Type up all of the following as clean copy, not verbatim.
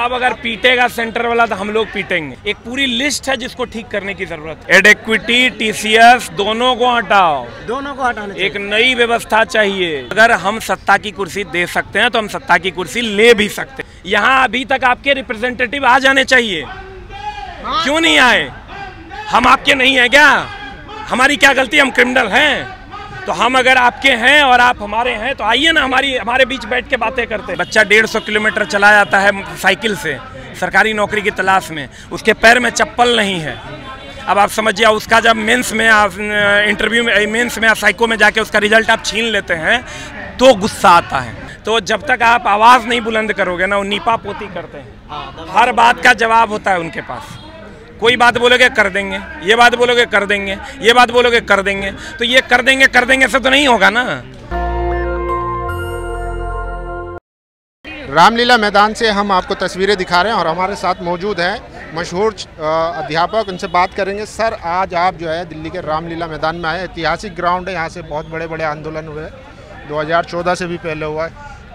अब अगर पीटेगा सेंटर वाला तो हम लोग पीटेंगे। एक पूरी लिस्ट है जिसको ठीक करने की जरूरत है। एडेक्विटी, टीसीएस दोनों को हटाओ, दोनों को हटाना चाहिए। एक नई व्यवस्था चाहिए। अगर हम सत्ता की कुर्सी दे सकते हैं तो हम सत्ता की कुर्सी ले भी सकते हैं। यहाँ अभी तक आपके रिप्रेजेंटेटिव आ जाने चाहिए, क्यों नहीं आए? हम आपके नहीं है क्या? हमारी क्या गलती? हम क्रिमिनल हैं? तो हम अगर आपके हैं और आप हमारे हैं तो आइए ना, हमारे बीच बैठ के बातें करते हैं। बच्चा 150 किलोमीटर चला जाता है साइकिल से सरकारी नौकरी की तलाश में, उसके पैर में चप्पल नहीं है। अब आप समझिए, उसका जब मेंस में इंटरव्यू में, मेंस में साइको में जाके उसका रिजल्ट आप छीन लेते हैं तो गुस्सा आता है। तो जब तक आप आवाज़ नहीं बुलंद करोगे ना, वो नीपा पोती करते हैं। हर बात का जवाब होता है उनके पास। कोई बात बोलोगे कर देंगे, ये बात बोलोगे कर देंगे, ये बात बोलोगे कर देंगे। तो ये कर देंगे से तो नहीं होगा ना। रामलीला मैदान से हम आपको तस्वीरें दिखा रहे हैं और हमारे साथ मौजूद हैं मशहूर अध्यापक, उनसे बात करेंगे। सर, आज आप जो है दिल्ली के रामलीला मैदान में आए। ऐतिहासिक ग्राउंड है, यहाँ से बहुत बड़े बड़े आंदोलन हुए, 2014 से भी पहले हुआ है।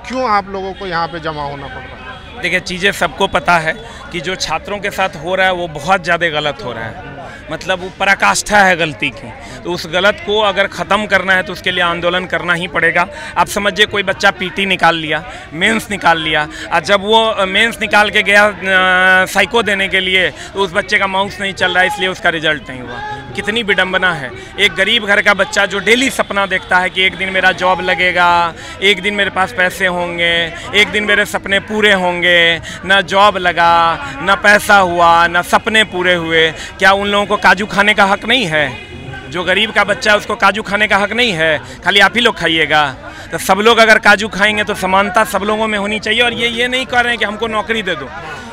क्यों आप लोगों को यहाँ पे जमा होना पड़ रहा है? देखिए, चीज़ें सबको पता है कि जो छात्रों के साथ हो रहा है वो बहुत ज़्यादा गलत हो रहा है। मतलब वो पराकाष्ठा है गलती की। तो उस गलत को अगर ख़त्म करना है तो उसके लिए आंदोलन करना ही पड़ेगा। आप समझिए, कोई बच्चा पीटी निकाल लिया, मेंस निकाल लिया, और जब वो मेंस निकाल के गया साइको देने के लिए तो उस बच्चे का माउस नहीं चल रहा है, इसलिए उसका रिजल्ट नहीं हुआ। कितनी विडंबना है। एक गरीब घर का बच्चा जो डेली सपना देखता है कि एक दिन मेरा जॉब लगेगा, एक दिन मेरे पास पैसे होंगे, एक दिन मेरे सपने पूरे होंगे, ना जॉब लगा, ना पैसा हुआ, ना सपने पूरे हुए। क्या उन लोगों को काजू खाने का हक नहीं है? जो गरीब का बच्चा है उसको काजू खाने का हक नहीं है? खाली आप ही लोग खाइएगा? तो सब लोग अगर काजू खाएंगे तो समानता सब लोगों में होनी चाहिए। और ये नहीं कह रहे हैं कि हमको नौकरी दे दो,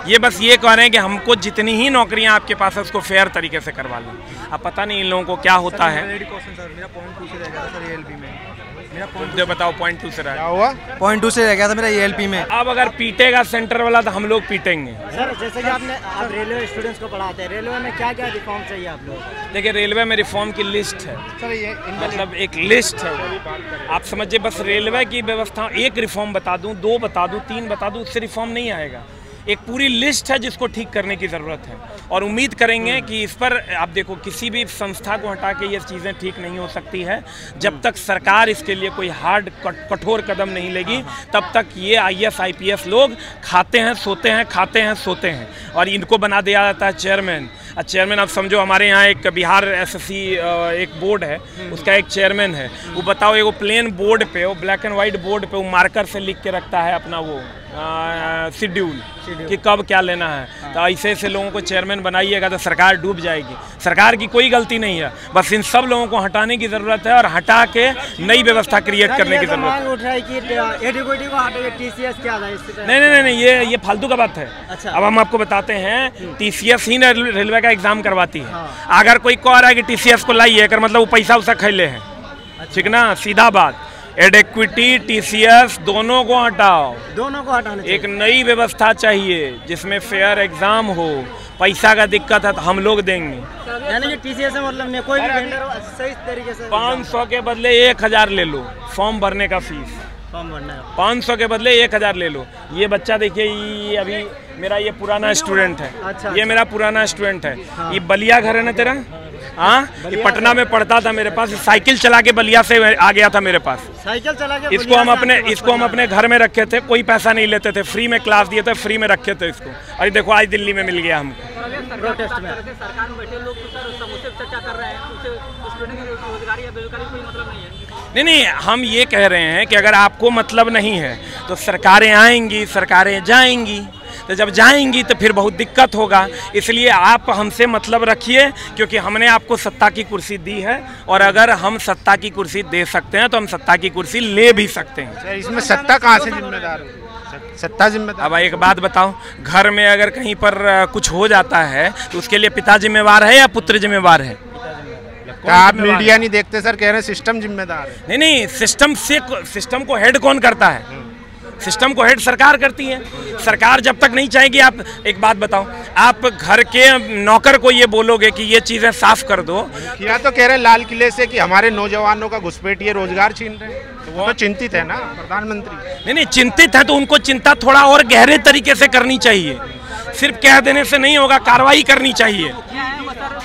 ये बस ये कह रहे हैं कि हमको जितनी ही नौकरियां आपके पास है उसको फेयर तरीके से करवा लो। अब पता नहीं इन लोगों को क्या होता है। जो बताओ, पॉइंट 2 से रह गया। हुआ पॉइंट 2 से रह गया था मेरा ELP में। अब अगर पीटेगा सेंटर वाला तो हम लोग पीटेंगे। सर, जैसे कि आप रेलवे स्टूडेंट्स को पढ़ाते हैं, रेलवे में क्या क्या रिफॉर्म चाहिए आप लोग? देखिए, रेलवे में रिफॉर्म की लिस्ट है। सर, ये मतलब एक लिस्ट है। आप समझिए, बस रेलवे की व्यवस्था एक रिफॉर्म बता दूं, 2 बता दूं, 3 बता दूं, उससे रिफॉर्म नहीं आएगा। एक पूरी लिस्ट है जिसको ठीक करने की ज़रूरत है। और उम्मीद करेंगे कि इस पर आप देखो, किसी भी संस्था को हटा के ये चीज़ें ठीक नहीं हो सकती है। जब तक सरकार इसके लिए कोई हार्ड कठोर कदम नहीं लेगी, तब तक ये IAS IPS लोग खाते हैं सोते हैं, खाते हैं सोते हैं। और इनको बना दिया जाता है चेयरमैन। चेयरमैन आप समझो, हमारे यहाँ एक बिहार SSC एक बोर्ड है, उसका एक चेयरमैन है। वो बताओ, वो प्लेन बोर्ड पे, वो ब्लैक एंड वाइट बोर्ड पे वो मार्कर से लिख के रखता है अपना वो शेड्यूल कि कब क्या लेना है। तो ऐसे ऐसे लोगों को चेयरमैन बनाइएगा तो सरकार डूब जाएगी। सरकार की कोई गलती नहीं है, बस इन सब लोगों को हटाने की ज़रूरत है और हटा के नई व्यवस्था क्रिएट करने की ज़रूरत है। नहीं, ये फालतू का बात है। अच्छा। अब हम आपको बताते हैं, TCS ही रेलवे का एग्जाम करवाती है। अगर कोई कह रहा है कि TCS को लाइए, अगर मतलब वो पैसा उसा खैले हैं, ठीक ना, सीधा बात। एडेक्विटी, TCS दोनों को हटाओ, दोनों को हटाना चाहिए। एक नई व्यवस्था चाहिए जिसमें फेयर एग्जाम हो। पैसा का दिक्कत है तो हम लोग देंगे। यानी कि TCS में मतलब नहीं, कोई भी वेंडर सही तरीके से 500 के बदले 1000 ले लो फॉर्म भरने का फीस। 500 के बदले 1000 ले लो। ये बच्चा देखिए, ये अभी मेरा ये पुराना स्टूडेंट है। अच्छा, ये मेरा पुराना स्टूडेंट है। ये बलिया घर है ना तेरा? हाँ, ये पटना में पढ़ता था मेरे पास। साइकिल चला के बलिया से आ गया था मेरे पास। साइकिल चला के इसको हम अपने घर में रखे थे, कोई पैसा नहीं लेते थे, फ्री में क्लास दिए थे, फ्री में रखे थे इसको। अरे देखो, आज दिल्ली में मिल गया हमको। प्रोटेस्ट में सरकार में बैठे लोग उससे चर्चा कर रहे हैं, रोजगारी या बेरोजगारी कोई मतलब नहीं है। नहीं, हम ये कह रहे हैं कि अगर आपको मतलब नहीं है तो सरकारें आएंगी, सरकारें जाएंगी। तो जब जाएंगी तो फिर बहुत दिक्कत होगा। इसलिए आप हमसे मतलब रखिए, क्योंकि हमने आपको सत्ता की कुर्सी दी है। और अगर हम सत्ता की कुर्सी दे सकते हैं तो हम सत्ता की कुर्सी ले भी सकते हैं। इसमें सत्ता कहाँ से जिम्मेदार है? सत्ता जिम्मेदार। अब एक बात बताओ, घर में अगर कहीं पर कुछ हो जाता है तो उसके लिए पिता जिम्मेवार है या पुत्र जिम्मेवार है? आप मीडिया नहीं देखते सर? कह रहे हैं सिस्टम जिम्मेदार है। नहीं, सिस्टम को हेड कौन करता है? सिस्टम को हेड सरकार करती है। सरकार जब तक नहीं चाहेगी, आप एक बात बताओ, आप घर के नौकर को ये बोलोगे कि ये चीज़ें साफ कर दो, किया तो कह रहे लाल किले से कि हमारे नौजवानों का घुसपैठिए रोजगार छीन रहे हैं, तो वो तो चिंतित है ना प्रधानमंत्री। नहीं चिंतित है तो उनको चिंता थोड़ा और गहरे तरीके से करनी चाहिए, सिर्फ कह देने से नहीं होगा, कार्रवाई करनी चाहिए। क्या है वो सर,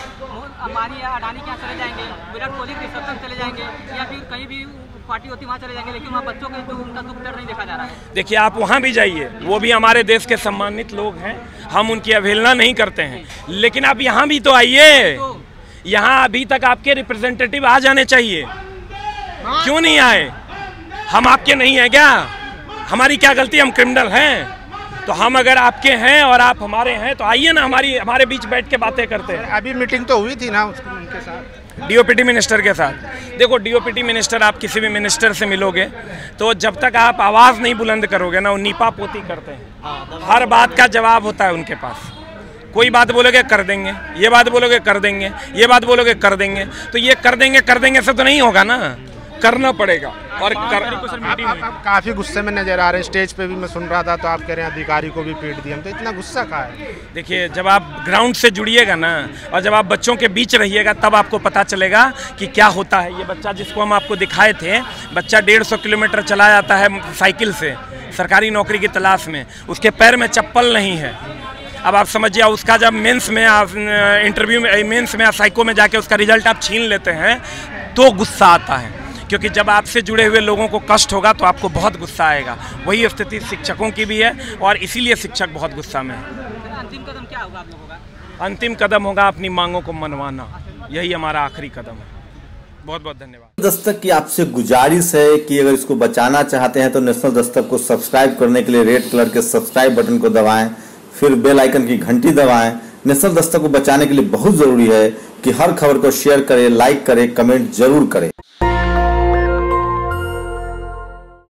अंबानी या अडानी के यहाँ चले जाएंगे, विराट कोहली के रिसेप्शन चले जाएंगे, या फिर कहीं भी पार्टी होती वहाँ चले जाएंगे, लेकिन वहाँ बच्चों के जो उनका दुख दर्द नहीं देखा जा रहा है। देखिए आप वहाँ भी जाइए, वो भी हमारे देश के सम्मानित लोग हैं, हम उनकी अवहेलना नहीं करते हैं, लेकिन आप यहाँ भी तो आइए। यहाँ अभी तक आपके रिप्रेजेंटेटिव आ जाने चाहिए, क्यों नहीं आए? हम आपके नहीं हैं क्या? हमारी क्या गलती, हम क्रिमिनल हैं? तो हम अगर आपके हैं और आप हमारे हैं तो आइए ना, हमारे बीच बैठ के बातें करते हैं। अभी मीटिंग तो हुई थी ना उनके साथ, डीओपीटी मिनिस्टर के साथ। देखो डीओपीटी मिनिस्टर, आप किसी भी मिनिस्टर से मिलोगे तो जब तक आप आवाज़ नहीं बुलंद करोगे ना, वो नीपा पोती करते हैं, हर बात का जवाब होता है उनके पास। कोई बात बोलोगे कर देंगे, ये बात बोलोगे कर देंगे, ये बात बोलोगे कर देंगे, तो ये कर देंगे से तो नहीं होगा ना, करना पड़ेगा। और आप काफी गुस्से में नजर आ रहे हैं, स्टेज पे भी मैं सुन रहा था, तो आप कह रहे हैं अधिकारी को भी पीट दिया, तो इतना गुस्सा कहाँ है? देखिए जब आप ग्राउंड से जुड़िएगा ना, और जब आप बच्चों के बीच रहिएगा, तब आपको पता चलेगा कि क्या होता है। ये बच्चा जिसको हम आपको दिखाए थे, बच्चा 150 किलोमीटर चला जाता है साइकिल से सरकारी नौकरी की तलाश में, उसके पैर में चप्पल नहीं है। अब आप समझिए, उसका जब मेंस में इंटरव्यू में, मेंस में, साइको में जाके उसका रिजल्ट आप छीन लेते हैं तो गुस्सा आता है, क्योंकि जब आपसे जुड़े हुए लोगों को कष्ट होगा तो आपको बहुत गुस्सा आएगा। वही स्थिति शिक्षकों की भी है, और इसीलिए शिक्षक बहुत गुस्सा में है। अंतिम कदम क्या होगा आप लोगों का? अंतिम कदम होगा अपनी मांगों को मनवाना, यही हमारा आखिरी कदम है। बहुत बहुत धन्यवाद। दस्तक की आपसे गुजारिश है कि अगर इसको बचाना चाहते हैं तो नेशनल दस्तक को सब्सक्राइब करने के लिए रेड कलर के सब्सक्राइब बटन को दबाएं, फिर बेल आइकन की घंटी दबाएं। नेशनल दस्तक को बचाने के लिए बहुत जरूरी है कि हर खबर को शेयर करें, लाइक करें, कमेंट जरूर करें।